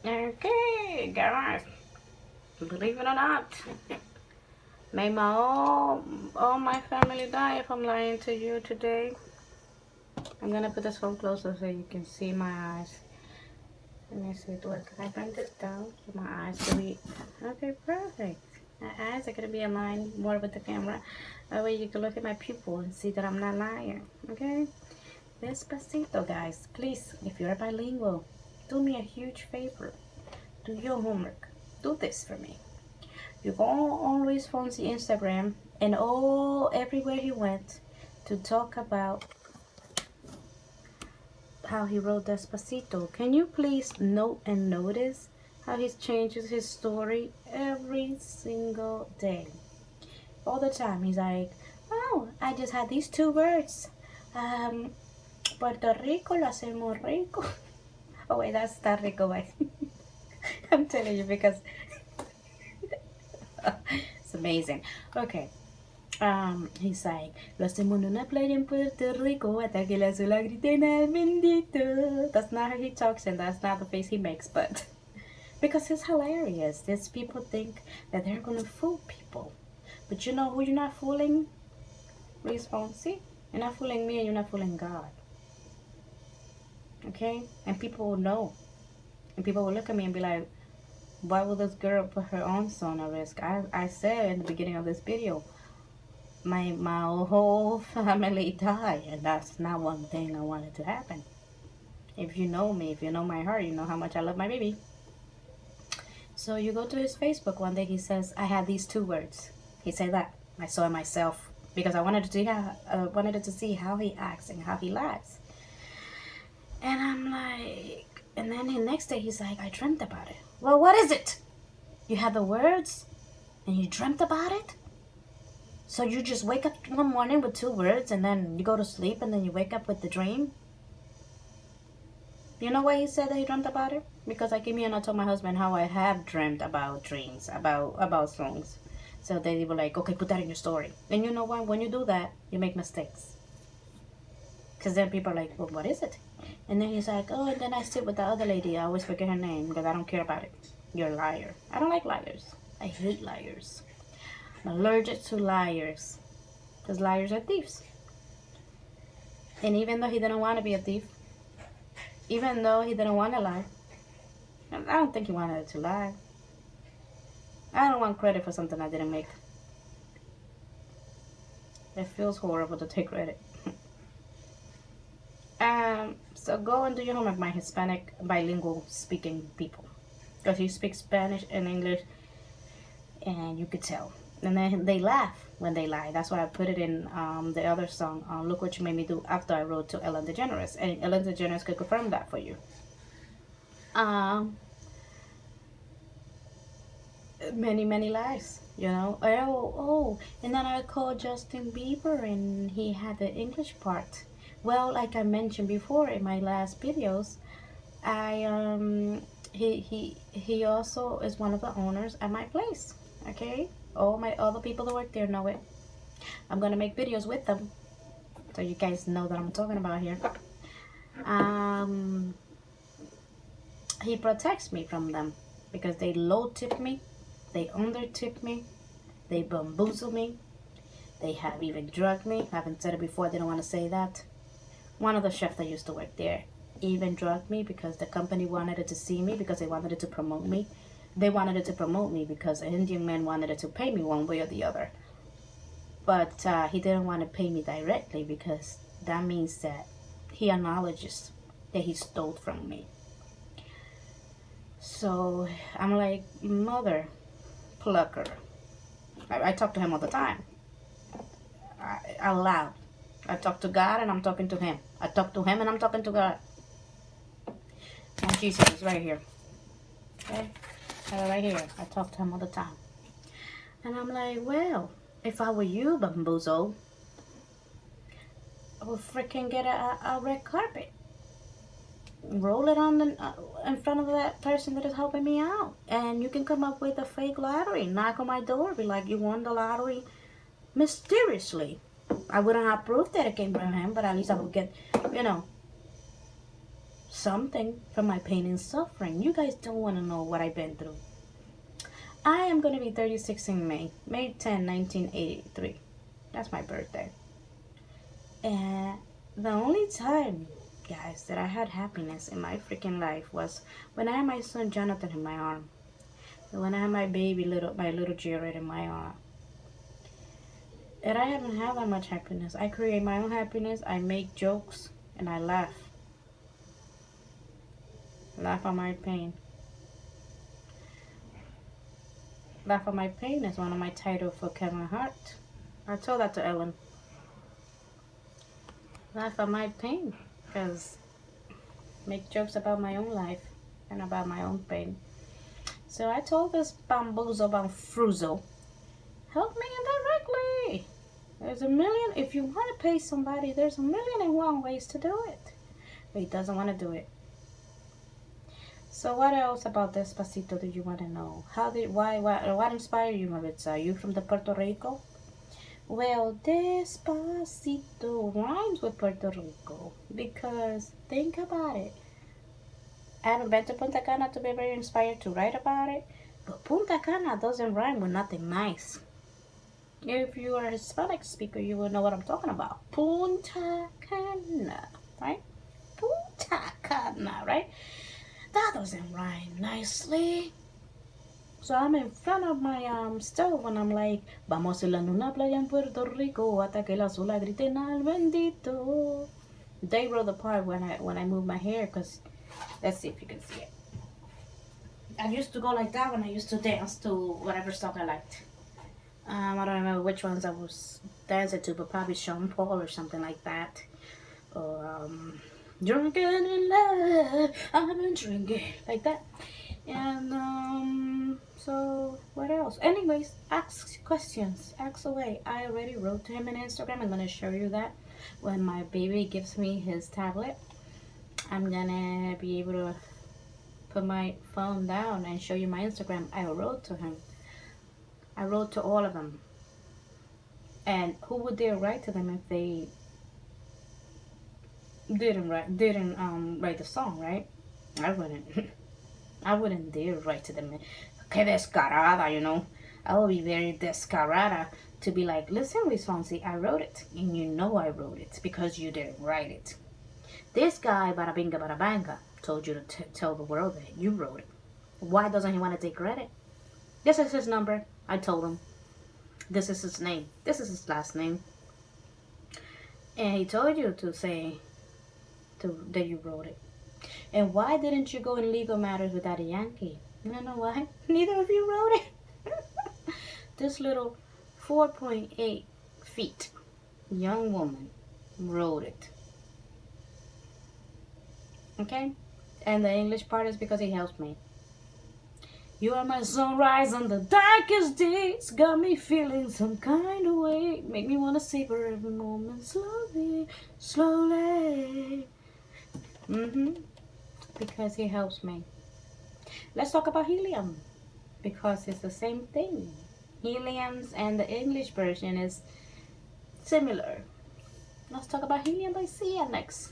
Okay, guys, believe it or not, may all my family die if I'm lying to you today. I'm gonna put this phone closer so you can see my eyes. Let me see, can I bring this down so my eyes can be, okay, perfect. My eyes are gonna be aligned more with the camera. That way you can look at my pupil and see that I'm not lying, okay? Despacito, guys, please, if you're bilingual, do me a huge favor. Do your homework. Do this for me. You go on Luis Fonsi Instagram and everywhere he went to talk about how he wrote Despacito. Can you please note and notice how he changes his story every single day? All the time. He's like, oh, I just had these two words. Puerto Rico lo hacemos rico. Oh wait, that's Puerto Rico, guys. I'm telling you because it's amazing. Okay. He's like, lo hacemos en una playa en Puerto Rico hasta que la sola griten bendito. That's not how he talks and that's not the face he makes, but because it's hilarious. These people think that they're gonna fool people. But you know who you're not fooling? Luis Fonsi. You're not fooling me and you're not fooling God. Okay? And people will know. And people will look at me and be like, why will this girl put her own son at risk? I said in the beginning of this video, my whole family died, and that's not one thing I wanted to happen. If you know me, if you know my heart, you know how much I love my baby. So you go to his Facebook one day, he says, I had these two words. He said that. I saw it myself because I wanted to see how he acts and how he lies. And I'm like, and then the next day he's like, I dreamt about it. Well, what is it? You had the words and you dreamt about it? So you just wake up one morning with two words and then you go to sleep and then you wake up with the dream? You know why he said that he dreamt about it? Because I came here and I told my husband how I have dreamt about dreams, about songs. So they were like, okay, put that in your story. And you know what? When you do that, you make mistakes. Because then people are like, well, what is it? And then he's like, oh, and then I sit with the other lady. I always forget her name because I don't care about it. You're a liar. I don't like liars. I hate liars. I'm allergic to liars. Because liars are thieves. And even though he didn't want to be a thief, even though he didn't want to lie, I don't think he wanted to lie. I don't want credit for something I didn't make. It feels horrible to take credit. So go and do your homework, my Hispanic bilingual speaking people. Because he speaks Spanish and English, and you could tell. And then they laugh when they lie. That's why I put it in the other song, Look What You Made Me Do, after I wrote to Ellen DeGeneres. And Ellen DeGeneres could confirm that for you. Many lies, you know. Oh, and then I called Justin Bieber and he had the English part. Well, like I mentioned before in my last videos, he also is one of the owners at my place. Okay, all my other people that work there know it. I'm gonna make videos with them so you guys know that I'm talking about here. He protects me from them because they low tip me, they under tip me, they bamboozle me, they have even drugged me. I haven't said it before, I didn't want to say that. One of the chefs that used to work there even drugged me because the company wanted it to see me, because they wanted it to promote me. They wanted it to promote me because an Indian man wanted it to pay me one way or the other. But he didn't want to pay me directly because that means that he acknowledges that he stole from me. So I'm like, mother plucker. I talk to him all the time. Out loud. I talk to God and I'm talking to him. I talk to him and I'm talking to God. And Jesus is right here. Okay? Right here. I talk to him all the time. And I'm like, well, if I were you, bamboozle, I would freaking get a red carpet. Roll it on in front of that person that is helping me out. And you can come up with a fake lottery. Knock on my door. Be like, you won the lottery mysteriously. I wouldn't have proof that it came from him, but at least I would get, you know, something from my pain and suffering. You guys don't want to know what I've been through. I am going to be 36 in May. May 10, 1983. That's my birthday. And the only time, guys, that I had happiness in my freaking life was when I had my son Jonathan in my arm. And when I had my baby, my little Jared in my arm. And I haven't had that much happiness. I create my own happiness. I make jokes and I laugh. Laugh at my pain. Laugh at my pain is one of my titles for Kevin Hart. I told that to Ellen. Laugh at my pain. Because make jokes about my own life and about my own pain. So I told this bamboozle, bamfruzo, help me indirectly. There's a million, if you want to pay somebody, there's 1,000,001 ways to do it. But he doesn't want to do it. So what else about Despacito do you want to know? What inspired you, Maritza? Are you from the Puerto Rico? Well, Despacito rhymes with Puerto Rico because think about it. I haven't been to Punta Cana to be very inspired to write about it, but Punta Cana doesn't rhyme with nothing nice. If you are a Hispanic speaker, you will know what I'm talking about. Punta Cana, right? Punta Cana, right? That doesn't rhyme nicely. So I'm in front of my stove and I'm like, vamos a la una playa en Puerto Rico hasta que la sola griten al bendito. They wrote the part when I move my hair, because let's see if you can see it. I used to go like that when I used to dance to whatever song I liked. I don't remember which ones I was dancing to, but probably Sean Paul or something like that. Or drinking in love, I've been drinking, like that. And so what else? Anyways, ask questions, ask away. I already wrote to him on Instagram. I'm gonna show you that when my baby gives me his tablet. I'm gonna be able to put my phone down and show you my Instagram. I wrote to him. I wrote to all of them. And who would dare write to them if they didn't write the song, right? I wouldn't. I wouldn't dare write to them. Que descarada, you know. I would be very descarada to be like, listen, Miss Fonsi, I wrote it. And you know I wrote it because you didn't write it. This guy, bada binga, bada banga, told you to tell the world that you wrote it. Why doesn't he want to take credit? This is his number. I told him. This is his name. This is his last name. And he told you to say that you wrote it. And why didn't you go in legal matters with Daddy Yankee? You know why? Neither of you wrote it. This little 4.8 feet young woman wrote it. Okay? And the English part is because he helped me. You are my sunrise on the darkest days. Got me feeling some kind of way. Make me want to savor every moment slowly, slowly. Because he helps me. Let's talk about helium. Because it's the same thing. Helium's and the English version is similar. Let's talk about helium by Sia next.